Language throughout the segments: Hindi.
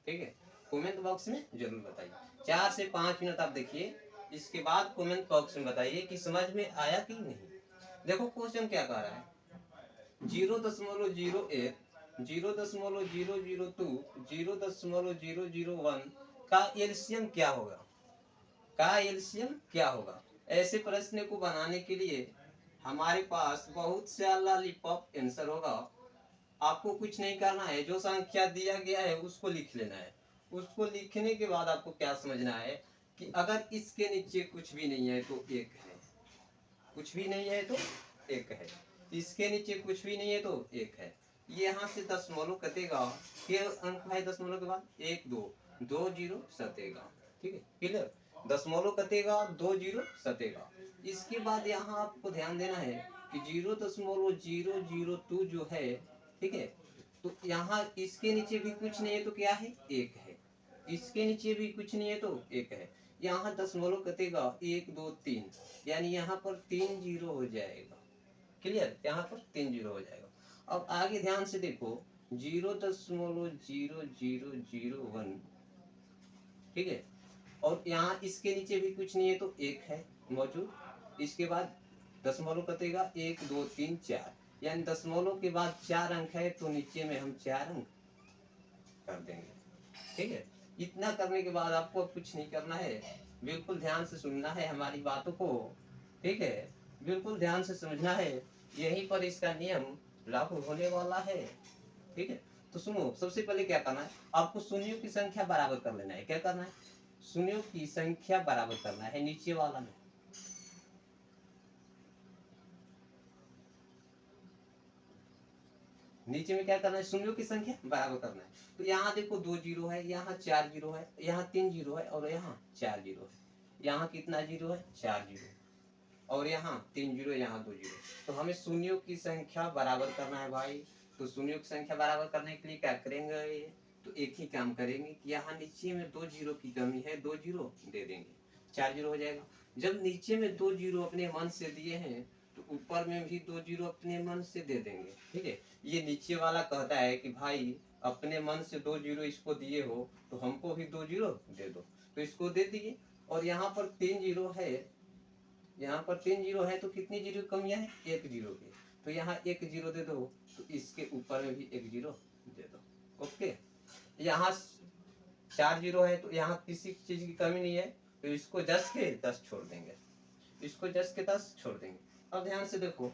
ठीक है, कमेंट बॉक्स में जरूर बताइए। 4 से 5 मिनट आप देखिए, इसके बाद कमेंट बॉक्स में बताइए कि समझ में आया कि नहीं। देखो क्वेश्चन क्या कह रहा है, 0.01, 0.002, 0.001 का एलसीएम क्या होगा, का एलसीएम क्या होगा। ऐसे प्रश्न को बनाने के लिए हमारे पास बहुत से लॉलीपॉप आंसर होगा। आपको कुछ नहीं करना है, जो संख्या दिया गया है उसको लिख लेना है। उसको लिखने के बाद आपको क्या समझना है कि अगर इसके नीचे कुछ भी नहीं है तो एक है, कुछ भी नहीं है तो एक है, इसके नीचे कुछ भी नहीं है तो एक है। यहाँ से दशमलव कटेगा, फिर अंक है दशमलव के बाद 1 2, 2 जीरो सटेगा। ठीक है, क्लियर। दशमलव कटेगा, 2 जीरो सटेगा। इसके बाद यहाँ आपको ध्यान देना है कि 0.002 जो है, ठीक है, तो यहाँ इसके नीचे भी कुछ नहीं है तो क्या है, एक है। इसके नीचे भी कुछ नहीं है तो एक है। यहाँ दशमलव कटेगा, 1 2 3, यानी यहाँ पर 3 जीरो हो जाएगा। क्लियर, यहाँ पर 3 जीरो हो जाएगा। अब आगे ध्यान से देखो, 0.0001, ठीक है, और यहाँ इसके नीचे भी कुछ नहीं है तो एक है मौजूद। इसके बाद दशमलव कटेगा, 1 2 3 4, यानी दशमलव के बाद 4 अंक है तो नीचे में हम 4 अंक कर देंगे। ठीक है, इतना करने के बाद आपको कुछ नहीं करना है, बिल्कुल ध्यान से सुनना है हमारी बातों को। ठीक है, बिल्कुल ध्यान से समझना है, यहीं पर इसका नियम लागू होने वाला है। ठीक है, तो सुनो, सबसे पहले क्या करना है, आपको शून्यों की संख्या बराबर कर लेना है। क्या करना है, शून्यों की संख्या बराबर करना है नीचे वाला में। नीचे में क्या करना है, शून्यों की संख्या बराबर करना है। तो यहाँ देखो 2 जीरो है, यहाँ 4 जीरो है, यहाँ 3 जीरो है और यहाँ 4 जीरो है। यहाँ कितना जीरो है, 4 जीरो, और यहाँ 3 जीरो, यहाँ 2 जीरो। तो हमें शून्यों की संख्या बराबर करना है भाई। तो शून्यों की संख्या बराबर करने के लिए क्या करेंगे, तो एक ही काम करेंगे कि यहाँ नीचे में 2 जीरो की कमी है, 2 जीरो दे देंगे, 4 जीरो हो जाएगा। जब नीचे में 2 जीरो अपने मन से दिए हैं तो ऊपर में भी 2 जीरो अपने मन से दे देंगे। ठीक है, ये नीचे वाला कहता है कि भाई अपने मन से 2 जीरो इसको दिए हो तो हमको भी 2 जीरो दे दो, तो इसको दे दिए। और यहाँ पर 3 जीरो है, यहाँ पर 3 जीरो है तो कितनी जीरो कमियां है, 1 जीरो की। तो यहाँ 1 जीरो दे दो, तो इसके ऊपर में भी 1 जीरो दे दो। ओके, यहाँ 4 जीरो है तो यहाँ किसी चीज की कमी नहीं है, तो इसको 10 के 10 छोड़ देंगे, इसको 10 के 10 छोड़ देंगे। अब ध्यान से देखो,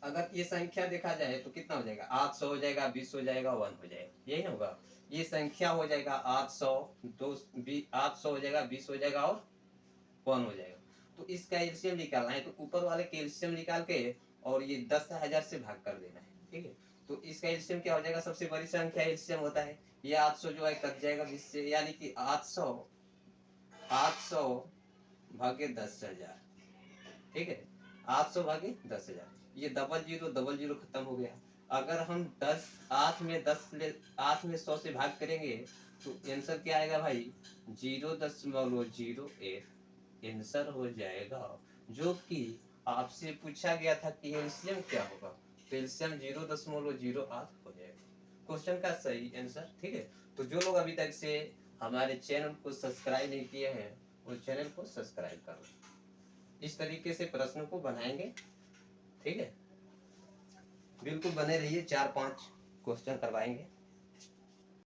अगर ये संख्या देखा जाए तो कितना हो जाएगा, 800 हो जाएगा, 20 हो जाएगा, 1 हो जाएगा, यही ना होगा। ये संख्या हो जाएगा 800, 800 हो जाएगा, 20 हो जाएगा और 1 हो जाएगा। तो इसका एलसीएम निकालना है, तो ऊपर वाले के एलसीएम निकाल के और ये 10,000 से भाग कर देना है। ठीक है, तो इसका एलसीएम क्या हो जाएगा, सबसे बड़ी संख्या एलसीएम होता है। ये 800 जो है कट जाएगा 20 से, यानी कि 800 भागे 10,000। ठीक है, 800 भागे 10,000, ये डबल जीरो खत्म हो गया। अगर हम 8 में 100 से भाग करेंगे तो आंसर क्या आएगा भाई, 0.01 आंसर हो जाएगा। जो कि आपसे पूछा गया था कि एलसीएम क्या होगा, तो एलसीएम 0.08 हो जाएगा, क्वेश्चन का सही आंसर। ठीक है, तो जो लोग अभी तक से हमारे चैनल को सब्सक्राइब नहीं किए हैं वो चैनल को सब्सक्राइब कर लो। इस तरीके से प्रश्नों को बनाएंगे। ठीक है, बिल्कुल बने रहिए, 4-5 क्वेश्चन करवाएंगे।